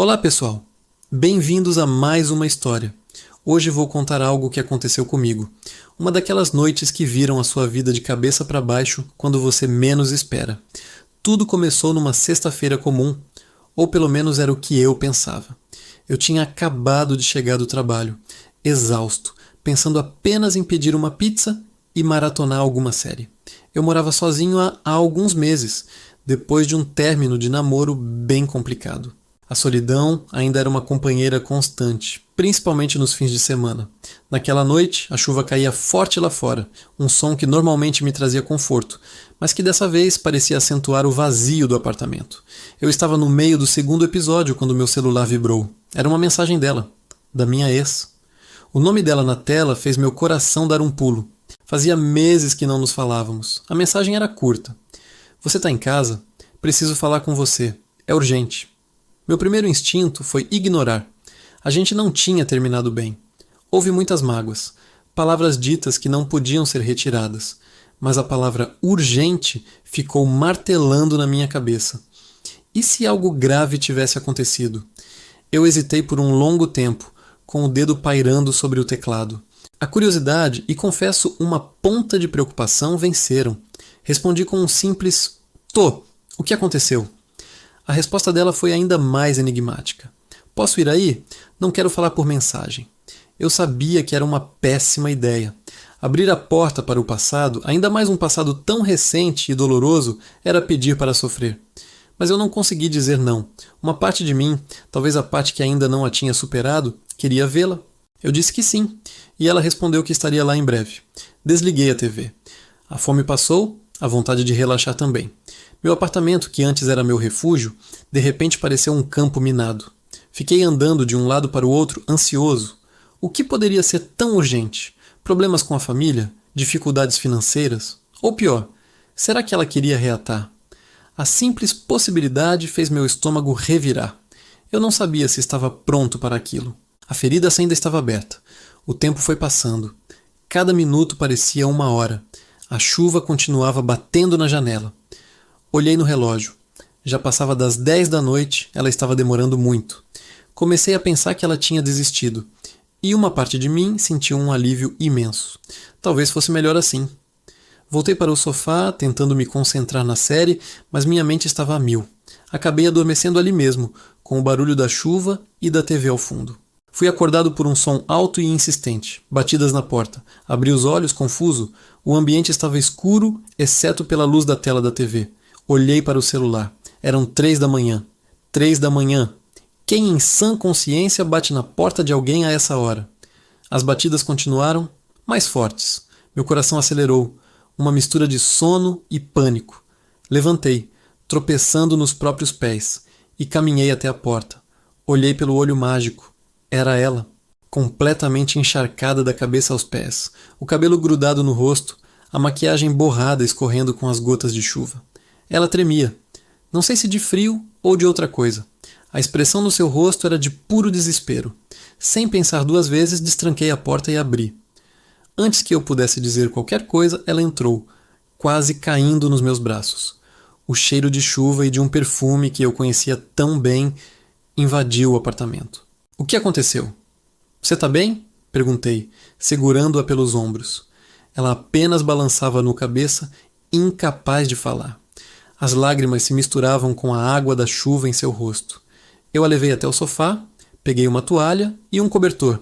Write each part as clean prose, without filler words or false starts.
Olá pessoal, bem-vindos a mais uma história. Hoje vou contar algo que aconteceu comigo. Uma daquelas noites que viram a sua vida de cabeça para baixo quando você menos espera. Tudo começou numa sexta-feira comum, ou pelo menos era o que eu pensava. Eu tinha acabado de chegar do trabalho, exausto, pensando apenas em pedir uma pizza e maratonar alguma série. Eu morava sozinho há alguns meses, depois de um término de namoro bem complicado. A solidão ainda era uma companheira constante, principalmente nos fins de semana. Naquela noite, a chuva caía forte lá fora, um som que normalmente me trazia conforto, mas que dessa vez parecia acentuar o vazio do apartamento. Eu estava no meio do segundo episódio quando meu celular vibrou. Era uma mensagem dela, da minha ex. O nome dela na tela fez meu coração dar um pulo. Fazia meses que não nos falávamos. A mensagem era curta. Você está em casa? Preciso falar com você. É urgente. Meu primeiro instinto foi ignorar. A gente não tinha terminado bem. Houve muitas mágoas, palavras ditas que não podiam ser retiradas, mas a palavra urgente ficou martelando na minha cabeça. E se algo grave tivesse acontecido? Eu hesitei por um longo tempo, com o dedo pairando sobre o teclado. A curiosidade e, confesso, uma ponta de preocupação venceram. Respondi com um simples "Tô, o que aconteceu?" A resposta dela foi ainda mais enigmática. Posso ir aí? Não quero falar por mensagem. Eu sabia que era uma péssima ideia. Abrir a porta para o passado, ainda mais um passado tão recente e doloroso, era pedir para sofrer. Mas eu não consegui dizer não. Uma parte de mim, talvez a parte que ainda não a tinha superado, queria vê-la. Eu disse que sim, e ela respondeu que estaria lá em breve. Desliguei a TV. A fome passou, a vontade de relaxar também. Meu apartamento, que antes era meu refúgio, de repente pareceu um campo minado. Fiquei andando de um lado para o outro, ansioso. O que poderia ser tão urgente? Problemas com a família? Dificuldades financeiras? Ou pior, será que ela queria reatar? A simples possibilidade fez meu estômago revirar. Eu não sabia se estava pronto para aquilo. A ferida ainda estava aberta. O tempo foi passando. Cada minuto parecia uma hora. A chuva continuava batendo na janela. Olhei no relógio. Já passava das 10 da noite, ela estava demorando muito. Comecei a pensar que ela tinha desistido. E uma parte de mim sentiu um alívio imenso. Talvez fosse melhor assim. Voltei para o sofá, tentando me concentrar na série, mas minha mente estava a mil. Acabei adormecendo ali mesmo, com o barulho da chuva e da TV ao fundo. Fui acordado por um som alto e insistente, batidas na porta. Abri os olhos, confuso. O ambiente estava escuro, exceto pela luz da tela da TV. Olhei para o celular. Eram 3 da manhã. 3 da manhã. Quem em sã consciência bate na porta de alguém a essa hora? As batidas continuaram, mais fortes. Meu coração acelerou. Uma mistura de sono e pânico. Levantei, tropeçando nos próprios pés, e caminhei até a porta. Olhei pelo olho mágico. Era ela, completamente encharcada da cabeça aos pés, o cabelo grudado no rosto, a maquiagem borrada escorrendo com as gotas de chuva. Ela tremia, não sei se de frio ou de outra coisa. A expressão no seu rosto era de puro desespero. Sem pensar duas vezes, destranquei a porta e abri. Antes que eu pudesse dizer qualquer coisa, ela entrou, quase caindo nos meus braços. O cheiro de chuva e de um perfume que eu conhecia tão bem invadiu o apartamento. O que aconteceu? Você está bem? Perguntei, segurando-a pelos ombros. Ela apenas balançava no cabeça, incapaz de falar. As lágrimas se misturavam com a água da chuva em seu rosto. Eu a levei até o sofá, peguei uma toalha e um cobertor.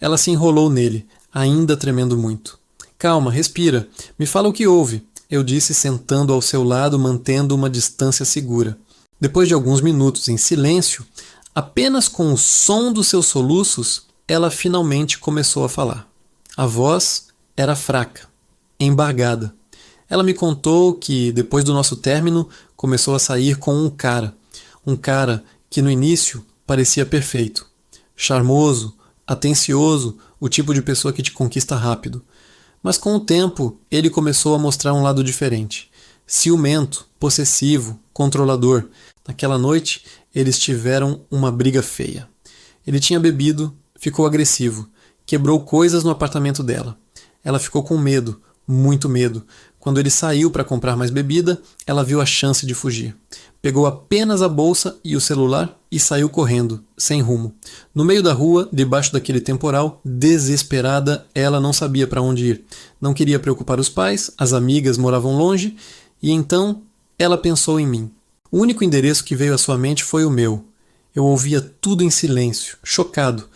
Ela se enrolou nele, ainda tremendo muito. Calma, respira. Me fala o que houve, eu disse sentando ao seu lado, mantendo uma distância segura. Depois de alguns minutos em silêncio, apenas com o som dos seus soluços, ela finalmente começou a falar. A voz era fraca, embargada. Ela me contou que, depois do nosso término, começou a sair com um cara que no início parecia perfeito. Charmoso, atencioso, o tipo de pessoa que te conquista rápido. Mas com o tempo, ele começou a mostrar um lado diferente. Ciumento, possessivo, controlador. Naquela noite, eles tiveram uma briga feia. Ele tinha bebido, ficou agressivo, quebrou coisas no apartamento dela. Ela ficou com medo, muito medo. Quando ele saiu para comprar mais bebida, ela viu a chance de fugir. Pegou apenas a bolsa e o celular e saiu correndo, sem rumo. No meio da rua, debaixo daquele temporal, desesperada, ela não sabia para onde ir. Não queria preocupar os pais, as amigas moravam longe, e então ela pensou em mim. O único endereço que veio à sua mente foi o meu. Eu ouvia tudo em silêncio, chocado.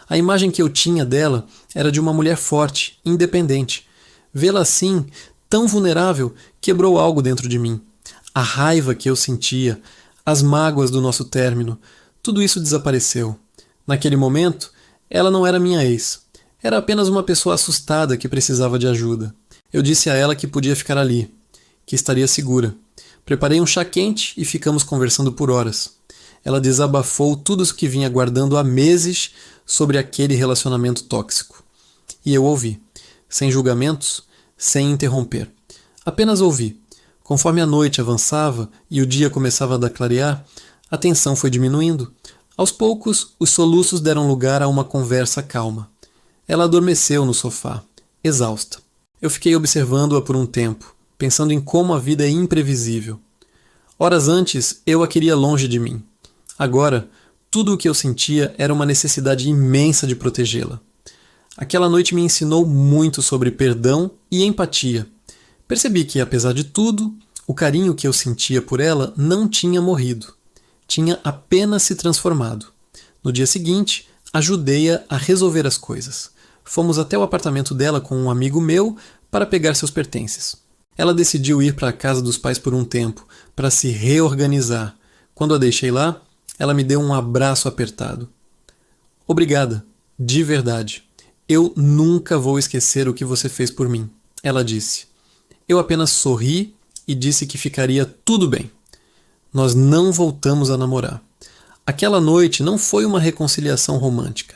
A imagem que eu tinha dela era de uma mulher forte, independente. Vê-la assim, tão vulnerável, quebrou algo dentro de mim. A raiva que eu sentia, as mágoas do nosso término, tudo isso desapareceu. Naquele momento, ela não era minha ex. Era apenas uma pessoa assustada que precisava de ajuda. Eu disse a ela que podia ficar ali, que estaria segura. Preparei um chá quente e ficamos conversando por horas. Ela desabafou tudo o que vinha guardando há meses sobre aquele relacionamento tóxico. E eu ouvi, sem julgamentos, sem interromper. Apenas ouvi. Conforme a noite avançava e o dia começava a clarear, a tensão foi diminuindo. Aos poucos, os soluços deram lugar a uma conversa calma. Ela adormeceu no sofá, exausta. Eu fiquei observando-a por um tempo, pensando em como a vida é imprevisível. Horas antes, eu a queria longe de mim. Agora, tudo o que eu sentia era uma necessidade imensa de protegê-la. Aquela noite me ensinou muito sobre perdão e empatia. Percebi que, apesar de tudo, o carinho que eu sentia por ela não tinha morrido. Tinha apenas se transformado. No dia seguinte, ajudei-a a resolver as coisas. Fomos até o apartamento dela com um amigo meu para pegar seus pertences. Ela decidiu ir para a casa dos pais por um tempo, para se reorganizar. Quando a deixei lá, ela me deu um abraço apertado. Obrigada, de verdade. Eu nunca vou esquecer o que você fez por mim, ela disse. Eu apenas sorri e disse que ficaria tudo bem. Nós não voltamos a namorar. Aquela noite não foi uma reconciliação romântica,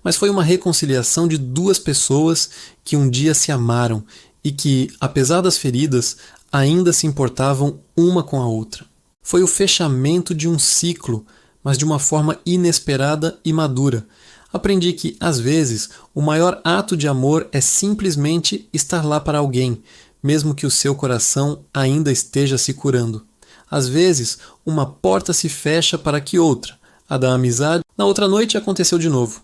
mas foi uma reconciliação de duas pessoas que um dia se amaram e que, apesar das feridas, ainda se importavam uma com a outra. Foi o fechamento de um ciclo, mas de uma forma inesperada e madura. Aprendi que, às vezes, o maior ato de amor é simplesmente estar lá para alguém, mesmo que o seu coração ainda esteja se curando. Às vezes, uma porta se fecha para que outra, a da amizade. Na outra noite aconteceu de novo.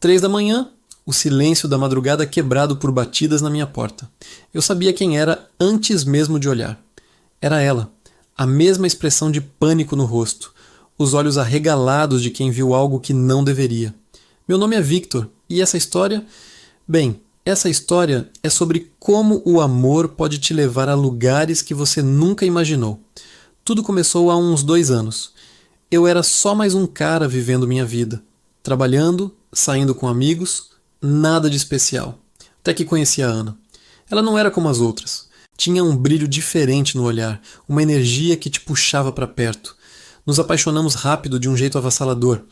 3 da manhã, o silêncio da madrugada quebrado por batidas na minha porta. Eu sabia quem era antes mesmo de olhar. Era ela, a mesma expressão de pânico no rosto, os olhos arregalados de quem viu algo que não deveria. Meu nome é Victor, e essa história... Bem, essa história é sobre como o amor pode te levar a lugares que você nunca imaginou. Tudo começou há uns 2 anos. Eu era só mais um cara vivendo minha vida. Trabalhando, saindo com amigos, nada de especial. Até que conheci a Ana. Ela não era como as outras. Tinha um brilho diferente no olhar, uma energia que te puxava para perto. Nos apaixonamos rápido de um jeito avassalador.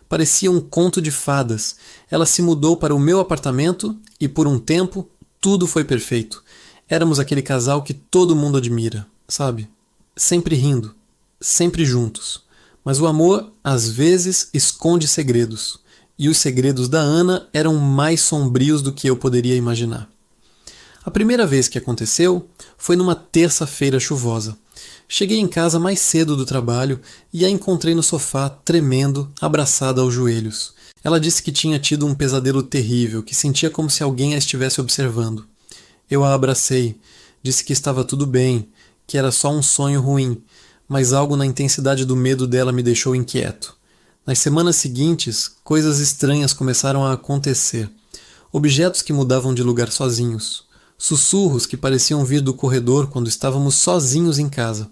Parecia um conto de fadas. Ela se mudou para o meu apartamento e, por um tempo, tudo foi perfeito. Éramos aquele casal que todo mundo admira, sabe? Sempre rindo, sempre juntos. Mas o amor, às vezes, esconde segredos. E os segredos da Ana eram mais sombrios do que eu poderia imaginar. A primeira vez que aconteceu foi numa terça-feira chuvosa. Cheguei em casa mais cedo do trabalho e a encontrei no sofá, tremendo, abraçada aos joelhos. Ela disse que tinha tido um pesadelo terrível, que sentia como se alguém a estivesse observando. Eu a abracei, disse que estava tudo bem, que era só um sonho ruim, mas algo na intensidade do medo dela me deixou inquieto. Nas semanas seguintes, coisas estranhas começaram a acontecer. Objetos que mudavam de lugar sozinhos. Sussurros que pareciam vir do corredor quando estávamos sozinhos em casa.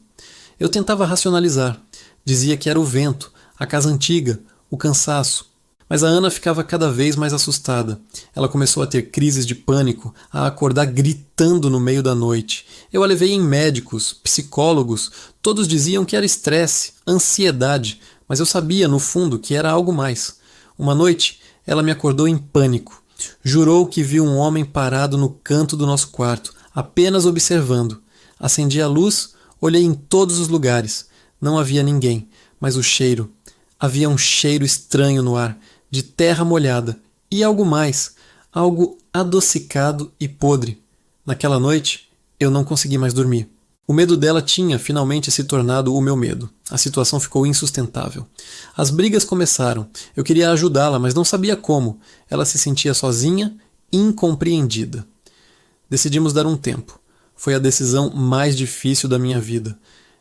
Eu tentava racionalizar. Dizia que era o vento, a casa antiga, o cansaço. Mas a Ana ficava cada vez mais assustada. Ela começou a ter crises de pânico, a acordar gritando no meio da noite. Eu a levei em médicos, psicólogos. Todos diziam que era estresse, ansiedade, mas eu sabia, no fundo, que era algo mais. Uma noite, ela me acordou em pânico. Jurou que viu um homem parado no canto do nosso quarto, apenas observando. Acendi a luz, olhei em todos os lugares. Não havia ninguém, mas o cheiro. Havia um cheiro estranho no ar, de terra molhada, e algo mais, algo adocicado e podre. Naquela noite, eu não consegui mais dormir. O medo dela tinha finalmente se tornado o meu medo. A situação ficou insustentável. As brigas começaram. Eu queria ajudá-la, mas não sabia como. Ela se sentia sozinha, incompreendida. Decidimos dar um tempo. Foi a decisão mais difícil da minha vida.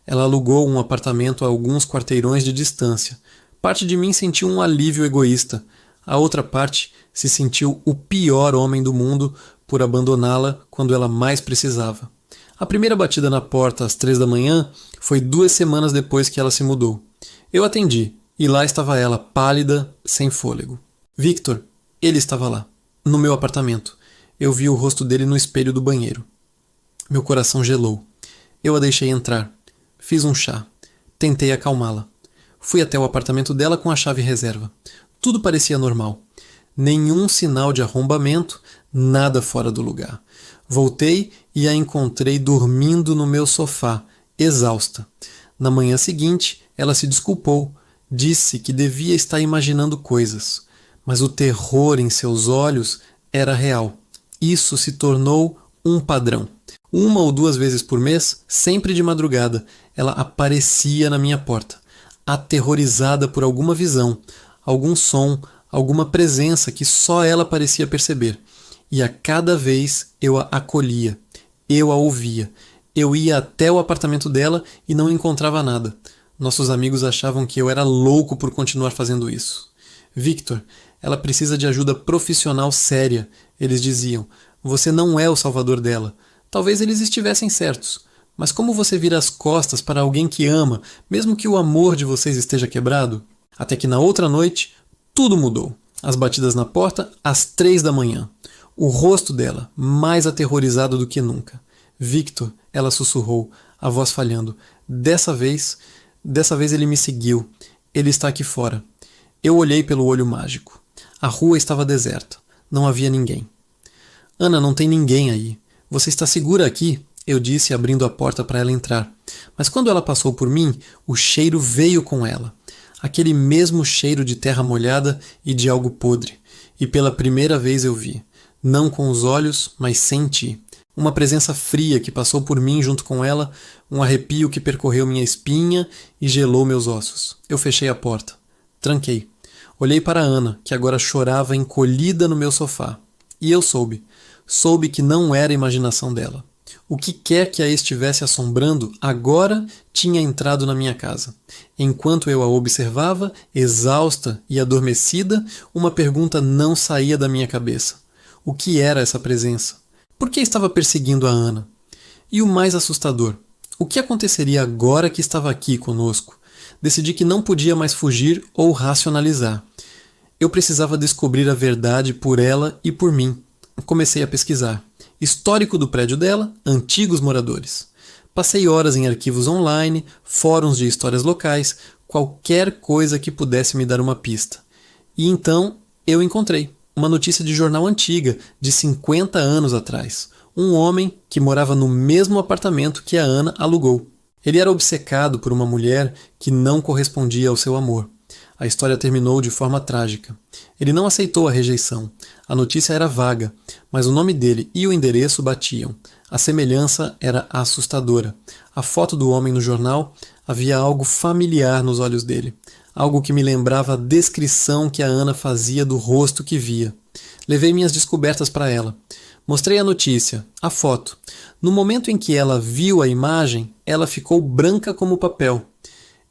Ela alugou um apartamento a alguns quarteirões de distância. Parte de mim sentiu um alívio egoísta. A outra parte se sentiu o pior homem do mundo por abandoná-la quando ela mais precisava. A primeira batida na porta às 3 da manhã foi 2 semanas depois que ela se mudou. Eu atendi, e lá estava ela, pálida, sem fôlego. Victor, ele estava lá, no meu apartamento. Eu vi o rosto dele no espelho do banheiro. Meu coração gelou. Eu a deixei entrar. Fiz um chá. Tentei acalmá-la. Fui até o apartamento dela com a chave reserva. Tudo parecia normal. Nenhum sinal de arrombamento, nada fora do lugar. Voltei e a encontrei dormindo no meu sofá, exausta. Na manhã seguinte, ela se desculpou. Disse que devia estar imaginando coisas. Mas o terror em seus olhos era real. Isso se tornou um padrão. 1 ou 2 vezes por mês, sempre de madrugada, ela aparecia na minha porta, aterrorizada por alguma visão, algum som, alguma presença que só ela parecia perceber. E a cada vez eu a acolhia, eu a ouvia. Eu ia até o apartamento dela e não encontrava nada. Nossos amigos achavam que eu era louco por continuar fazendo isso. Victor, ela precisa de ajuda profissional séria, eles diziam. Você não é o salvador dela. Talvez eles estivessem certos. Mas como você vira as costas para alguém que ama, mesmo que o amor de vocês esteja quebrado? Até que na outra noite, tudo mudou. As batidas na porta às 3 da manhã. O rosto dela, mais aterrorizado do que nunca. Victor, ela sussurrou, a voz falhando. Dessa vez ele me seguiu. Ele está aqui fora. Eu olhei pelo olho mágico. A rua estava deserta. Não havia ninguém. Ana, não tem ninguém aí. Você está segura aqui? Eu disse, abrindo a porta para ela entrar. Mas quando ela passou por mim, o cheiro veio com ela. Aquele mesmo cheiro de terra molhada e de algo podre. E pela primeira vez eu vi. Não com os olhos, mas senti. Uma presença fria que passou por mim junto com ela, um arrepio que percorreu minha espinha e gelou meus ossos. Eu fechei a porta. Tranquei. Olhei para Ana, que agora chorava encolhida no meu sofá. E eu soube. Soube que não era imaginação dela. O que quer que a estivesse assombrando, agora tinha entrado na minha casa. Enquanto eu a observava, exausta e adormecida, uma pergunta não saía da minha cabeça. O que era essa presença? Por que estava perseguindo a Ana? E o mais assustador, o que aconteceria agora que estava aqui conosco? Decidi que não podia mais fugir ou racionalizar. Eu precisava descobrir a verdade por ela e por mim. Comecei a pesquisar. Histórico do prédio dela, antigos moradores. Passei horas em arquivos online, fóruns de histórias locais, qualquer coisa que pudesse me dar uma pista. E então eu encontrei uma notícia de jornal antiga, de 50 anos atrás. Um homem que morava no mesmo apartamento que a Ana alugou. Ele era obcecado por uma mulher que não correspondia ao seu amor. A história terminou de forma trágica. Ele não aceitou a rejeição. A notícia era vaga, mas o nome dele e o endereço batiam. A semelhança era assustadora. A foto do homem no jornal, havia algo familiar nos olhos dele. Algo que me lembrava a descrição que a Ana fazia do rosto que via. Levei minhas descobertas para ela. Mostrei a notícia, a foto. No momento em que ela viu a imagem, ela ficou branca como papel.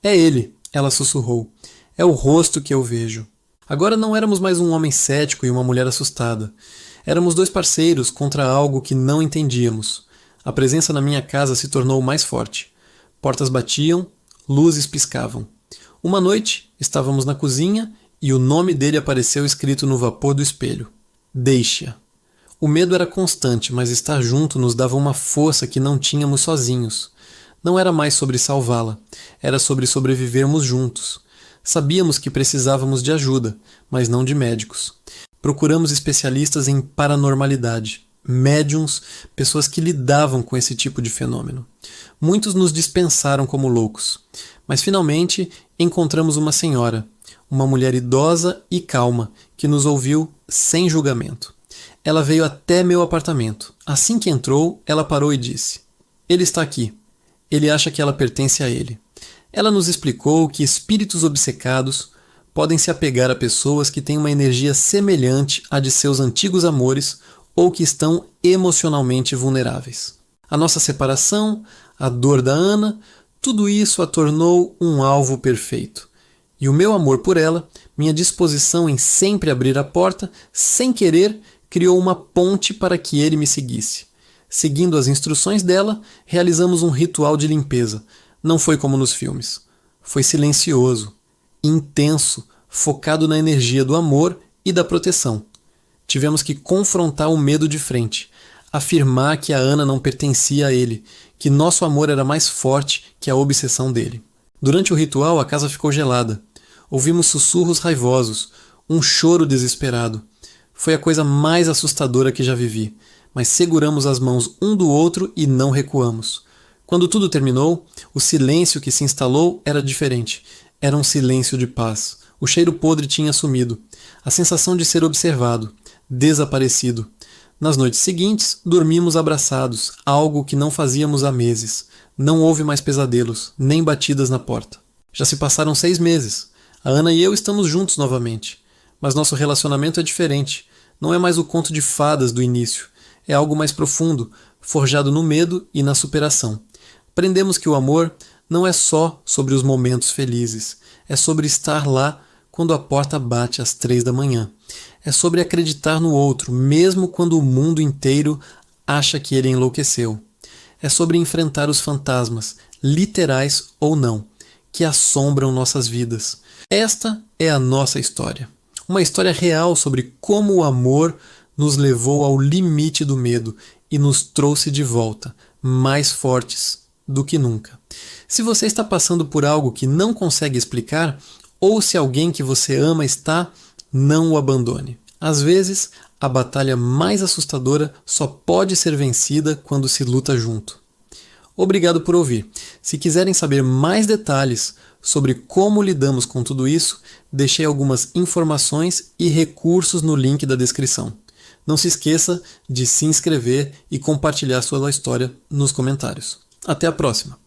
É ele, ela sussurrou. É o rosto que eu vejo. Agora não éramos mais um homem cético e uma mulher assustada. Éramos 2 parceiros contra algo que não entendíamos. A presença na minha casa se tornou mais forte. Portas batiam, luzes piscavam. Uma noite, estávamos na cozinha e o nome dele apareceu escrito no vapor do espelho. Deixe-a. O medo era constante, mas estar junto nos dava uma força que não tínhamos sozinhos. Não era mais sobre salvá-la, era sobre sobrevivermos juntos. Sabíamos que precisávamos de ajuda, mas não de médicos. Procuramos especialistas em paranormalidade, médiums, pessoas que lidavam com esse tipo de fenômeno. Muitos nos dispensaram como loucos, mas finalmente encontramos uma senhora, uma mulher idosa e calma, que nos ouviu sem julgamento. Ela veio até meu apartamento. Assim que entrou, ela parou e disse: "Ele está aqui. Ele acha que ela pertence a ele. Ela nos explicou que espíritos obcecados podem se apegar a pessoas que têm uma energia semelhante à de seus antigos amores ou que estão emocionalmente vulneráveis. A nossa separação, a dor da Ana, tudo isso a tornou um alvo perfeito. E o meu amor por ela, minha disposição em sempre abrir a porta, sem querer, criou uma ponte para que ele me seguisse. Seguindo as instruções dela, realizamos um ritual de limpeza. Não foi como nos filmes. Foi silencioso, intenso, focado na energia do amor e da proteção. Tivemos que confrontar o medo de frente, afirmar que a Ana não pertencia a ele, que nosso amor era mais forte que a obsessão dele. Durante o ritual, a casa ficou gelada. Ouvimos sussurros raivosos, um choro desesperado. Foi a coisa mais assustadora que já vivi, mas seguramos as mãos um do outro e não recuamos. Quando tudo terminou, o silêncio que se instalou era diferente. Era um silêncio de paz. O cheiro podre tinha sumido. A sensação de ser observado, desaparecido. Nas noites seguintes, dormimos abraçados, algo que não fazíamos há meses. Não houve mais pesadelos, nem batidas na porta. Já se passaram 6 meses. A Ana e eu estamos juntos novamente. Mas nosso relacionamento é diferente. Não é mais o conto de fadas do início. É algo mais profundo, forjado no medo e na superação. Aprendemos que o amor não é só sobre os momentos felizes. É sobre estar lá quando a porta bate às 3 da manhã. É sobre acreditar no outro, mesmo quando o mundo inteiro acha que ele enlouqueceu. É sobre enfrentar os fantasmas, literais ou não, que assombram nossas vidas. Esta é a nossa história. Uma história real sobre como o amor nos levou ao limite do medo e nos trouxe de volta, mais fortes do que nunca. Se você está passando por algo que não consegue explicar, ou se alguém que você ama está, não o abandone. Às vezes, a batalha mais assustadora só pode ser vencida quando se luta junto. Obrigado por ouvir. Se quiserem saber mais detalhes sobre como lidamos com tudo isso, deixei algumas informações e recursos no link da descrição. Não se esqueça de se inscrever e compartilhar sua história nos comentários. Até a próxima!